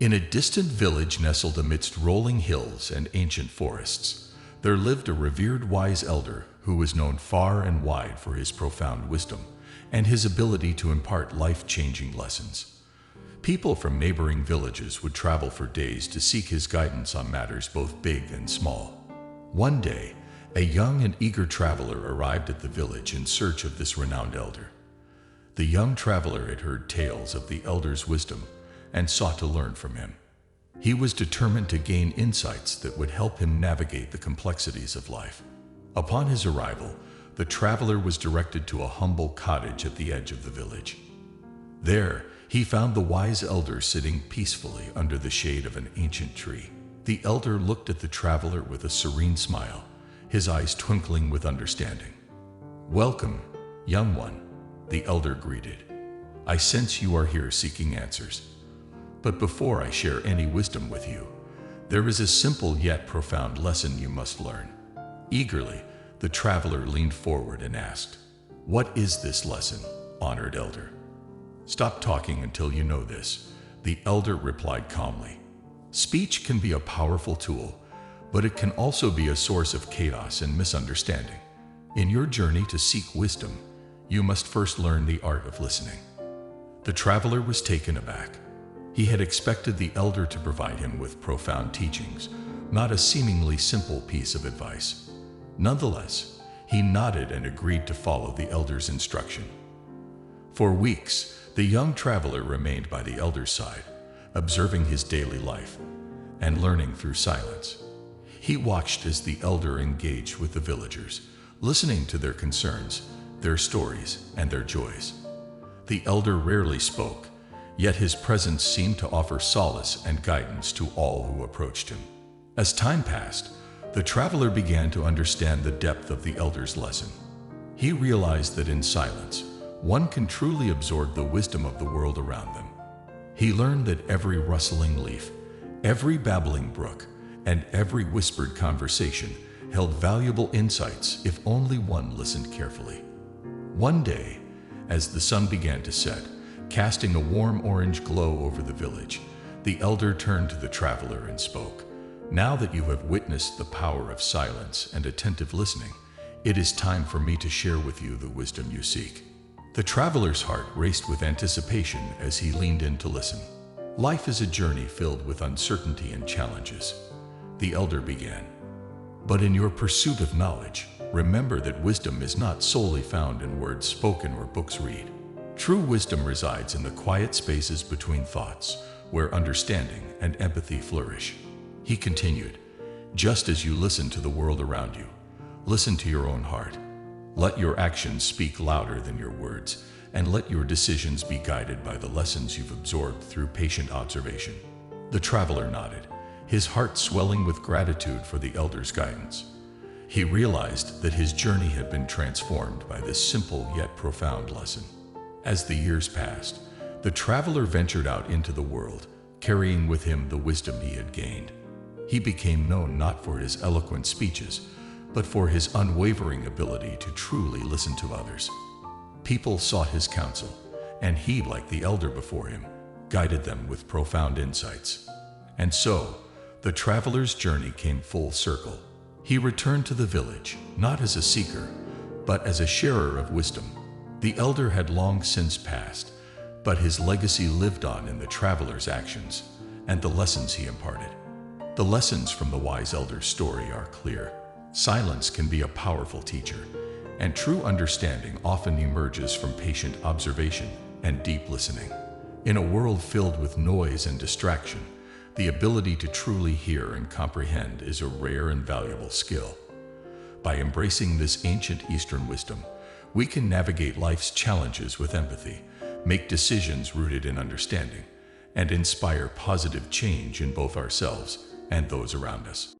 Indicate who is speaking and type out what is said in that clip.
Speaker 1: In a distant village nestled amidst rolling hills and ancient forests, there lived a revered wise elder who was known far and wide for his profound wisdom and his ability to impart life-changing lessons. People from neighboring villages would travel for days to seek his guidance on matters both big and small. One day, a young and eager traveler arrived at the village in search of this renowned elder. The young traveler had heard tales of the elder's wisdom and sought to learn from him. He was determined to gain insights that would help him navigate the complexities of life. Upon his arrival, the traveler was directed to a humble cottage at the edge of the village. There, he found the wise elder sitting peacefully under the shade of an ancient tree. The elder looked at the traveler with a serene smile, his eyes twinkling with understanding. "Welcome, young one," the elder greeted. "I sense you are here seeking answers. But before I share any wisdom with you, there is a simple yet profound lesson you must learn." Eagerly, the traveler leaned forward and asked, "What is this lesson, honored elder?" "Stop talking until you know this," the elder replied calmly. "Speech can be a powerful tool, but it can also be a source of chaos and misunderstanding. In your journey to seek wisdom, you must first learn the art of listening." The traveler was taken aback. He had expected the elder to provide him with profound teachings, not a seemingly simple piece of advice. Nonetheless, he nodded and agreed to follow the elder's instruction. For weeks, the young traveler remained by the elder's side, observing his daily life and learning through silence. He watched as the elder engaged with the villagers, listening to their concerns, their stories, and their joys. The elder rarely spoke, yet his presence seemed to offer solace and guidance to all who approached him. As time passed, the traveler began to understand the depth of the elder's lesson. He realized that in silence, one can truly absorb the wisdom of the world around them. He learned that every rustling leaf, every babbling brook, and every whispered conversation held valuable insights if only one listened carefully. One day, as the sun began to set, casting a warm orange glow over the village, the elder turned to the traveler and spoke. "Now that you have witnessed the power of silence and attentive listening, it is time for me to share with you the wisdom you seek." The traveler's heart raced with anticipation as he leaned in to listen. "Life is a journey filled with uncertainty and challenges," the elder began. "But in your pursuit of knowledge, remember that wisdom is not solely found in words spoken or books read. True wisdom resides in the quiet spaces between thoughts, where understanding and empathy flourish." He continued, "Just as you listen to the world around you, listen to your own heart. Let your actions speak louder than your words, and let your decisions be guided by the lessons you've absorbed through patient observation." The traveler nodded, his heart swelling with gratitude for the elder's guidance. He realized that his journey had been transformed by this simple yet profound lesson. As the years passed, the traveler ventured out into the world, carrying with him the wisdom he had gained. He became known not for his eloquent speeches, but for his unwavering ability to truly listen to others. People sought his counsel, and he, like the elder before him, guided them with profound insights. And so, the traveler's journey came full circle. He returned to the village, not as a seeker, but as a sharer of wisdom. The elder had long since passed, but his legacy lived on in the traveler's actions and the lessons he imparted. The lessons from the wise elder's story are clear. Silence can be a powerful teacher, and true understanding often emerges from patient observation and deep listening. In a world filled with noise and distraction, the ability to truly hear and comprehend is a rare and valuable skill. By embracing this ancient Eastern wisdom, we can navigate life's challenges with empathy, make decisions rooted in understanding, and inspire positive change in both ourselves and those around us.